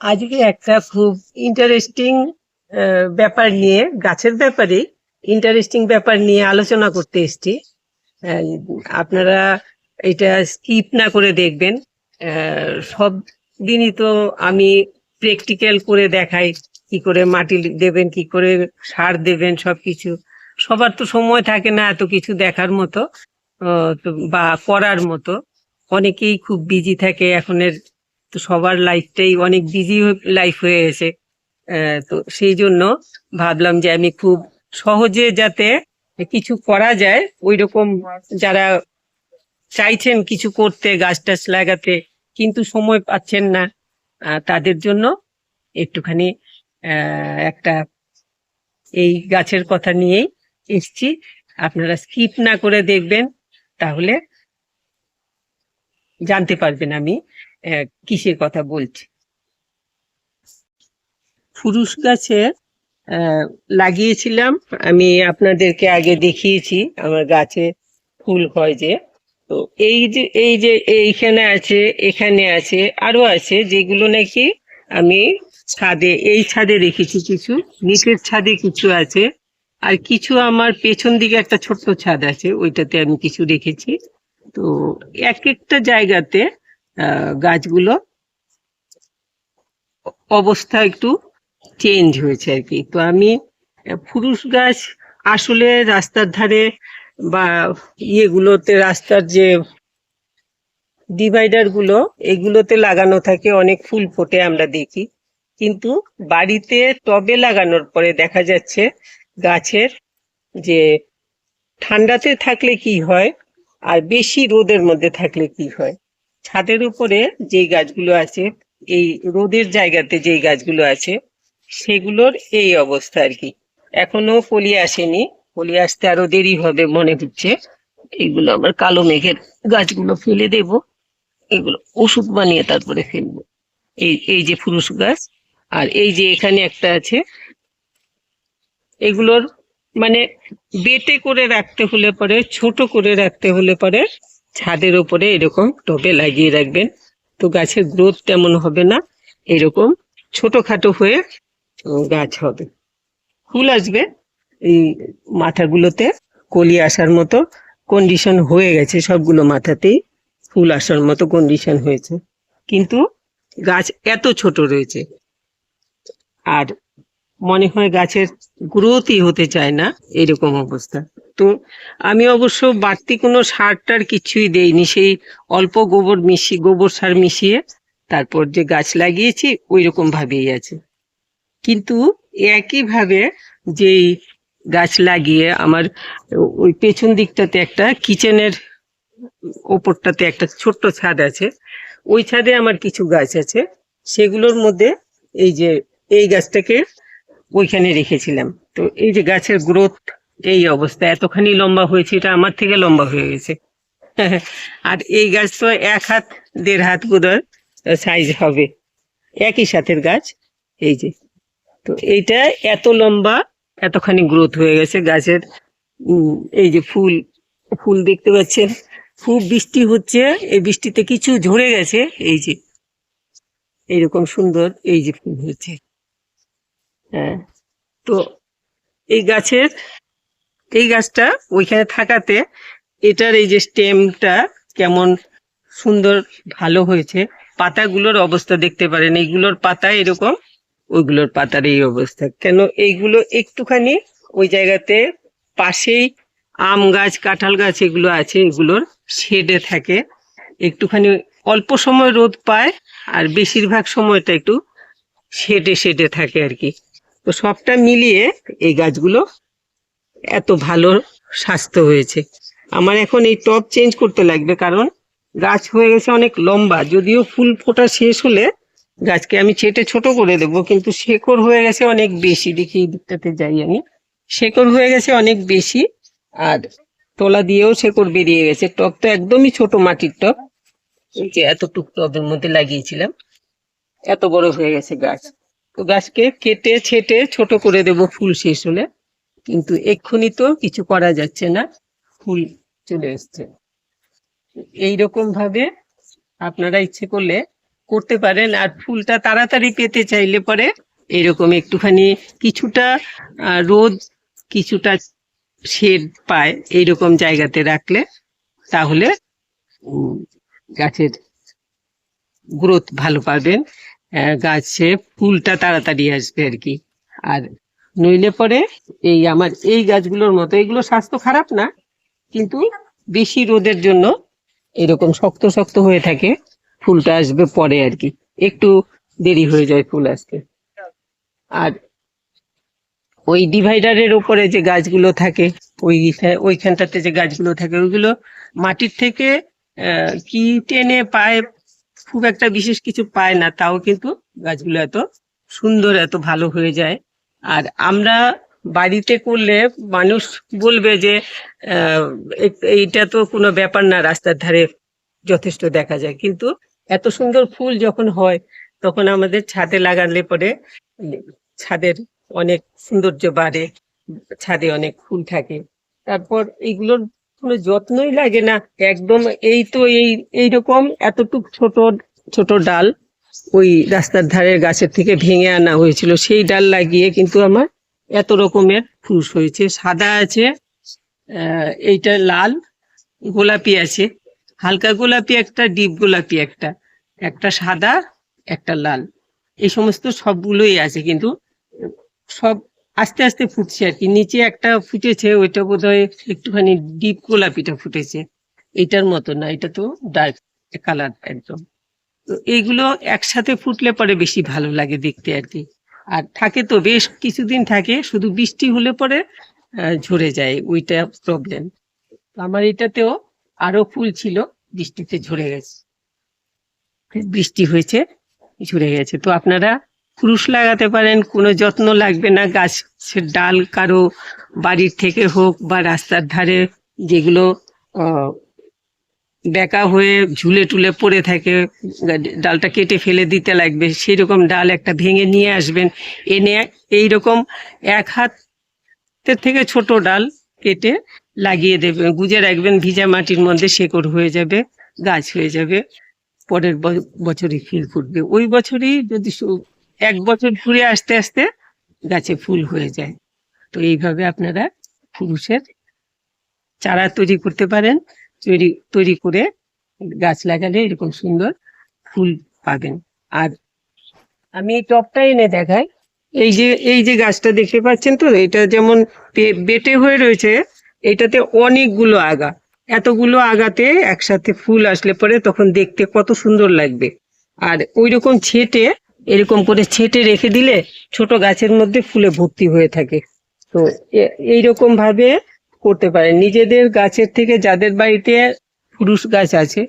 আজকে একটা খুব ইন্টারেস্টিং ব্যাপার নিয়ে, গাছের ব্যাপারে ইন্টারেস্টিং ব্যাপার নিয়ে আলোচনা করতে এসেছি। আহ, আপনারা এটা স্কিপ না করে দেখবেন। সব দিনই তো আমি প্র্যাকটিক্যাল করে দেখাই, কি করে মাটি দেবেন, কি করে সার দেবেন, সবকিছু। সবার তো সময় থাকে না এত কিছু দেখার মতো, বা করার মতো। অনেকেই খুব বিজি থাকে এখনের, তো সবার লাইফটাই অনেক বিজি লাইফ হয়ে গেছে। তো সেই জন্য ভাবলাম যে আমি খুব সহজে যাতে কিছু করা যায় ওই রকম, যারা চাইছেন কিছু করতে, গাছ টাছ লাগাতে, কিন্তু সময় পাচ্ছেন না, তাদের জন্য একটুখানি একটা এই গাছের কথা নিয়েই এসছি। আপনারা স্কিপ না করে দেখবেন, তাহলে জানতে পারবেন আমি কিসের কথা বলছি। ফুরুস গাছে লাগিয়েছিলাম, আমি আপনাদেরকে আগে দেখিয়েছি আমার গাছে ফুল হয় যে। তো এই যে এইখানে আছে, এখানে আছে, আরো আছে যেগুলো নাকি আমি ছাদে, এই ছাদে রেখেছি কিছু, নিচের ছাদে কিছু আছে, আর কিছু আমার পেছন দিকে একটা ছোট্ট ছাদ আছে, ওইটাতে আমি কিছু রেখেছি। তো এক একটা জায়গাতে গাছগুলো অবস্থা একটু চেঞ্জ হয়েছে আর কি। তো আমি ফুরুস গাছ আসলে রাস্তার ধারে বা ইয়েগুলোতে, রাস্তার যে ডিভাইডার গুলো, এগুলোতে লাগানো থাকে, অনেক ফুল ফোটে আমরা দেখি। কিন্তু বাড়িতে টবে লাগানোর পরে দেখা যাচ্ছে গাছের যে ঠান্ডাতে থাকলে কি হয় আর বেশি রোদের মধ্যে থাকলে কি হয়। ছাদের উপরে যে গাছগুলো আছে, এই রোদের জায়গাতে যে গাছগুলো আছে, সেগুলোর এই অবস্থা আর কি। এখনো কলি আসেনি, কলি আসতে আরো দেরি হবে মনে হচ্ছে। এগুলো আবার কালো মেঘের গাছগুলো ফেলে দেব, এগুলো ওষুধ বানিয়ে তারপরে ফেলবো। এই এই যে ফুরুস গাছ, আর এই যে এখানে একটা আছে, এগুলোর মানে বেটে করে রাখতে হলে পরে, ছোট করে রাখতে হলে পরে ছাদের উপরে এরকম টবে লাগিয়ে রাখবেন। তো গাছের গ্রোথ তেমন হবে না, এরকম ছোটখাটো হয়ে গাছ হবে, ফুল আসবে। এই মাথাগুলোতে কলি আসার মতো কন্ডিশন হয়ে গেছে, সবগুলো মাথাতেই ফুল আসার মতো কন্ডিশন হয়েছে, কিন্তু গাছ এত ছোট রয়েছে, আর মনে হয় গাছের গ্রোথই হতে চায় না, এরকম অবস্থা। তো আমি অবশ্য বাড়তি কোনো সার টার কিছুই দেইনি, সেই অল্প গোবর সার মিশিয়ে তারপর যে গাছ লাগিয়েছি ওই রকম ভাবেই আছে। কিন্তু একইভাবে যেই গাছ লাগিয়ে আমার ওই পেছন দিকটাতে একটা কিচেনের ওপরটাতে একটা ছোট্ট ছাদ আছে, ওই ছাদে আমার কিছু গাছ আছে, সেগুলোর মধ্যে এই যে এই গাছটাকে ওইখানে রেখেছিলাম। তো এই যে গাছের গ্রোথ এই অবস্থা, এতখানি লম্বা হয়েছে, এটা আমার থেকে লম্বা হয়ে গেছে। আর এই গাছ তো 1 হাত 1.5 হাত বোধহয় সাইজ হবে, একই সাথের গাছ। এই যে, তো এইটা এত লম্বা, এতখানি গ্রোথ হয়ে গেছে গাছের। এই যে ফুল, ফুল দেখতে পাচ্ছেন, খুব বৃষ্টি হচ্ছে, এই বৃষ্টিতে কিছু ঝরে গেছে, এই যে এইরকম সুন্দর এই যে ফুল হয়েছে। হ্যাঁ, তো এই গাছের, এই গাছটা ওইখানে থাকাতে এটার এই যে স্টেমটা কেমন সুন্দর ভালো হয়েছে। পাতাগুলোর অবস্থা দেখতে পারেন, এইগুলোর পাতা এরকম, ওইগুলোর পাতার এই অবস্থা কেন। এইগুলো একটুখানি ওই জায়গাতে পাশেই আম গাছ, কাঁঠাল গাছ এগুলো আছে, এগুলোর শেডে থাকে, একটুখানি অল্প সময় রোদ পায়, আর বেশিরভাগ সময়টা একটু শেডে শেডে থাকে আর কি। তো সবটা মিলিয়ে এই গাছগুলো এত ভালো স্বাস্থ্য হয়েছে। আমার এখন এই টব চেঞ্জ করতে লাগবে, কারণ গাছ হয়ে গেছে অনেক লম্বা, যদিও ফুল ফোটা শেষ হলে গাছকে আমি ছেটে ছোট করে দেবো, কিন্তু শেকড় হয়ে গেছে অনেক বেশি। দেখি এই দিকটাতে যাই আমি, শেকড় হয়ে গেছে অনেক বেশি, আর তলা দিয়েও শেকড় বেরিয়ে গেছে। টব তো একদমই ছোট মাটির টব, এই যে এতটুকু টবের মধ্যে লাগিয়েছিলাম, এত বড় হয়ে গেছে গাছ। তো গাছকে কেটে ছেটে ছোট করে দেব ফুল শেষ হলে, কিন্তু এক্ষুনি তো কিছু করা যাচ্ছে না, ফুল চলে এসছে। এইরকম ভাবে আপনারা ইচ্ছে করলে করতে পারেন। আর ফুলটা তাড়াতাড়ি পেতে চাইলে পরে এরকম একটুখানি কিছুটা রোদ, কিছুটা শেড পায় এইরকম জায়গাতে রাখলে তাহলে উম, গাছের গ্রোথ ভালো পাবেন, গাছে ফুলটা তাড়াতাড়ি আসবে আর কি। আর নইলে পরে এই আমার এই গাছগুলোর মতো, এগুলো স্বাস্থ্য খারাপ না, কিন্তু বেশি রোদের জন্য এরকম শক্ত শক্ত হয়ে থাকে, ফুলটা আসবে পরে আর কি, একটু দেরি হয়ে যায় ফুল আসতে। আর ওই ডিভাইডারের উপরে যে গাছগুলো থাকে, ওইখানটাতে যে গাছগুলো থাকে ওইগুলো মাটির থেকে কি টেনে পায়, খুব একটা বিশেষ কিছু পায় না, তাও কিন্তু গাছগুলো এত সুন্দর এত ভালো হয়ে যায়। আর আমরা বাড়িতে করলে মানুষ বলবে যে আহ, এইটা তো কোনো ব্যাপার না, রাস্তার ধারে যথেষ্ট দেখা যায়, কিন্তু এত সুন্দর ফুল যখন হয় তখন আমাদের ছাদে লাগালে পরে ছাদের অনেক সৌন্দর্য বাড়ে, ছাদে অনেক ফুল থাকে। তারপর এইগুলোর কোনো যত্নই লাগে না একদম। এই তো এইরকম এতটুক ছোট ছোট ডাল ওই রাস্তার ধারের গাছের থেকে ভেঙে আনা হয়েছিল, সেই ডাল লাগিয়ে কিন্তু আমার এত রকমের ফুল হয়েছে। সাদা আছে, এইটা লাল, গোলাপি আছে, হালকা গোলাপি একটা, ডিপ গোলাপি একটা, একটা সাদা, একটা লাল, এই সমস্ত সবগুলোই আছে। কিন্তু সব আস্তে আস্তে ফুটছে আর কি। নিচে একটা ফুটেছে, ওইটা বোধহয় একটুখানি ডিপ গোলাপিটা ফুটেছে, এইটার মতো না, এটা তো ডার্ক কালার একদম। তো এইগুলো একসাথে ফুটলে পরে বেশি ভালো লাগে দেখতে আর কি। আর থাকে তো বেশ কিছুদিন থাকে, শুধু বৃষ্টি হলে পরে ঝরে যায়, ওইটা প্রবলেম। আমার এটাতেও আরো ফুল ছিল, বৃষ্টিতে ঝরে গেছে, বৃষ্টি হয়েছে ঝরে গেছে। তো আপনারা কুরুশ লাগাতে পারেন, কোনো যত্ন লাগবে না, গাছের ডাল কারো বাড়ির থেকে হোক বা রাস্তার ধারে যেগুলো বেঁকা হয়ে ঝুলে টুলে পড়ে থাকে, ডালটা কেটে ফেলে দিতে লাগবে, সেই রকম ডাল একটা ভেঙে নিয়ে আসবেন, এনে এইরকম এক হাতের থেকে ছোট ডাল কেটে লাগিয়ে দেবেন, গুজে রাখবেন ভিজা মাটির মধ্যে, শেকড় হয়ে যাবে, গাছ হয়ে যাবে, পরের বছরই ফুল ফুটবে। ওই বছরই যদি এক বছর ঘুরে আসতে আসতে গাছে ফুল হয়ে যায়। তো এইভাবে আপনারা ফুরুষের চারা তৈরি করতে পারেন, তৈরি করে গাছ লাগালে এরকম সুন্দর ফুল পাবেন। আর আমি এই টবটা এনে দেখাই, এই যে গাছটা দেখতে পাচ্ছেন তো, এটা যেমন বেটে হয়ে রয়েছে, এটাতে অনেকগুলো আগা, এতগুলো আগাতে একসাথে ফুল আসলে পরে তখন দেখতে কত সুন্দর লাগবে। আর ওই রকম ছেটে, এরকম করে ছেটে রেখে দিলে ছোট গাছের মধ্যে ফুলে ভর্তি হয়ে থাকে। তো এইরকম ভাবে করতে পারেন নিজেদের গাছের থেকে, যাদের বাড়িতে পুরুষ গাছ আছে,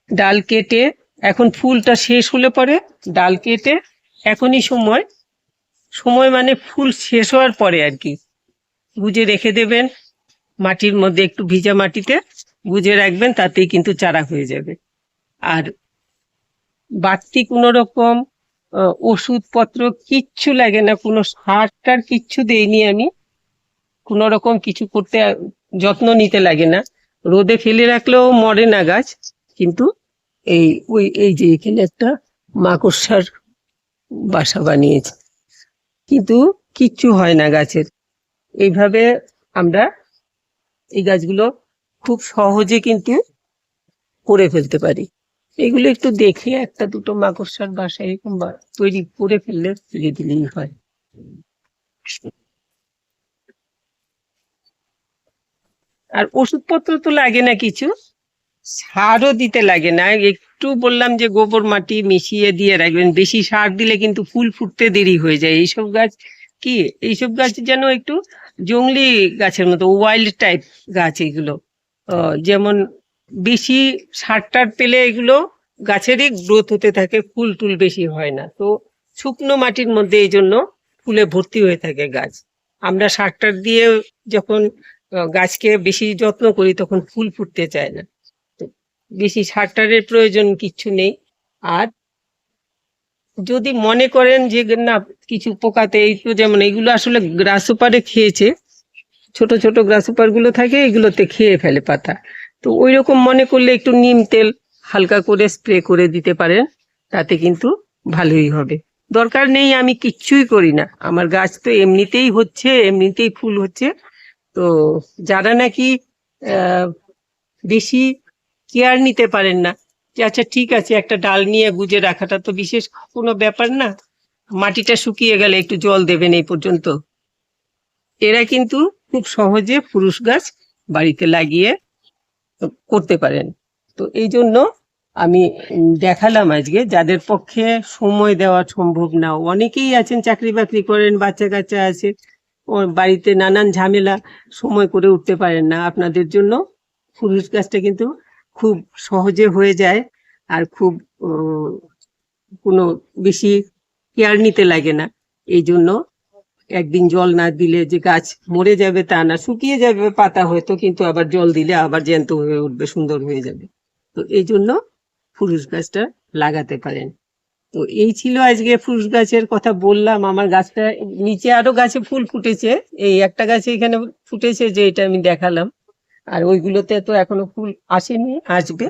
ডাল কেটে, এখন ফুলটা শেষ হলে পরে ডাল কেটে এখনই সময়, সময় মানে ফুল শেষ হওয়ার পরে আর কি, গুজে রেখে দেবেন মাটির মধ্যে, একটু ভিজা মাটিতে গুজে রাখবেন, তাতেই কিন্তু চারা হয়ে যাবে। আর বাড়তি কোনো রকম ওষুধপত্র কিচ্ছু লাগে না, কোনো সার টার কিচ্ছু দেইনি আমি, কোনো রকম কিছু করতে যত্ন নিতে লাগে না, রোদে ফেলে রাখলেও মরে না গাছ। কিন্তু এই যে এখানে একটা মাকড়সার বাসা বানিয়েছে, কিন্তু কিচ্ছু হয় না গাছের। এইভাবে আমরা এই গাছগুলো খুব সহজে কিন্তু করে ফেলতে পারি। এগুলো একটু দেখে একটা দুটো মাকড়সার বাসা এরকম তৈরি করে ফেললে ফেলে দিলেই হয়। আর ওষুধপত্র তো লাগে না কিছু, সারও দিতে লাগে না, একটু বললাম যে গোবর মাটি মিশিয়ে দিয়ে রাখবেন, বেশি সার দিলে কিন্তু ফুল ফুটতে দেরি হয়ে যায়। এইসব গাছ কি, এইসব গাছ যেন একটু জংলি গাছের মতো, ওয়াইল্ড টাইপ গাছ এগুলো, যেমন বেশি সার টার পেলে এগুলো গাছেরই গ্রোথ হতে থাকে, ফুল টুল বেশি হয় না। তো শুকনো মাটির মধ্যে এই জন্য ফুলে ভর্তি হয়ে থাকে গাছ। আমরা সার টার দিয়ে যখন গাছকে বেশি যত্ন করি তখন ফুল ফুটতে চায় না, বেশি সার টারের প্রয়োজন কিচ্ছু নেই। আর যদি মনে করেন যে না কিছু পোকাতে, এই তো যেমন এইগুলো আসলে গ্রাসহোপারে খেয়েছে, ছোট ছোট গ্রাসহোপার গুলো থাকে, এগুলোতে খেয়ে ফেলে পাতা, তো ওই রকম মনে করলে একটু নিম তেল হালকা করে স্প্রে করে দিতে পারেন, তাতে কিন্তু ভালোই হবে। দরকার নেই আমি কিচ্ছুই করি না, আমার গাছ তো এমনিতেই হচ্ছে, এমনিতেই ফুল হচ্ছে। তো যারা নাকি বেশি কেয়ার নিতে পারেন না, যে আচ্ছা ঠিক আছে একটা ডাল নিয়ে গুজে রাখাটা তো বিশেষ কোনো ব্যাপার না, মাটিটা শুকিয়ে গেলে একটু জল দেবেন এই পর্যন্ত, এরা কিন্তু খুব সহজে ফুরুষ গাছ বাড়িতে লাগিয়ে করতে পারেন। তো এই জন্য আমি দেখালাম আজকে, যাদের পক্ষে সময় দেওয়া সম্ভব না, অনেকেই আছেন চাকরি বাকরি করেন, বাচ্চা কাচ্চা আছে, ওর বাড়িতে নানান ঝামেলা, সময় করে উঠতে পারেন না, আপনাদের জন্য ফুরুষ গাছটা কিন্তু খুব সহজে হয়ে যায়। আর খুব কোনো বেশি কেয়ার নিতে লাগে না। এই জন্য একদিন জল না দিলে যে গাছ মরে যাবে তা না, শুকিয়ে যাবে পাতা হয়তো, কিন্তু আবার জল দিলে আবার জ্যান্ত হয়ে উঠবে, সুন্দর হয়ে যাবে। তো এই জন্য ফুরুষ গাছটা লাগাতে পারেন। তো এই ছিল আজকে ফুরুষ গাছের কথা বললাম। আমার গাছটা নিচে আরো গাছে ফুল ফুটেছে, এই একটা গাছে এখানে ফুটেছে যে এটা আমি দেখালাম, আর ওইগুলোতে তো এখনো ফুল আসেনি, আসবে।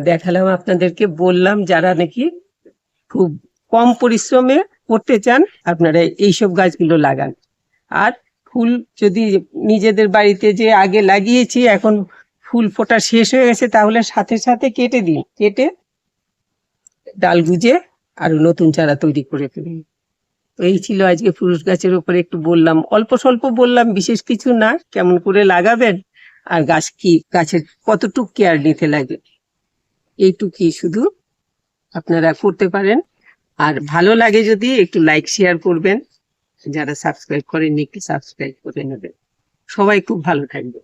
দেখালাম আপনাদেরকে, বললাম যারা নাকি খুব কম পরিশ্রমে করতে চান আপনারা এইসব গাছগুলো লাগান। আর ফুল যদি নিজেদের বাড়িতে যে আগে লাগিয়েছি এখন ফুল ফোটা শেষ হয়ে গেছে, তাহলে সাথে সাথে কেটে দিন, কেটে ডাল গুজে আরো নতুন চারা তৈরি করে ফেলুন। তো এই ছিল আজকে ফুরুষ গাছের উপরে একটু বললাম, অল্প স্বল্প বললাম, বিশেষ কিছু না, কেমন করে লাগাবেন আর গাছ কি, গাছের কতটুক কেয়ার নিতে লাগে, এইটুকুই শুধু আপনারা করতে পারেন। আর ভালো লাগে যদি একটু লাইক শেয়ার করবেন, যারা সাবস্ক্রাইব করেননি একটু সাবস্ক্রাইব করে নেবেন। সবাই খুব ভালো থাকবে।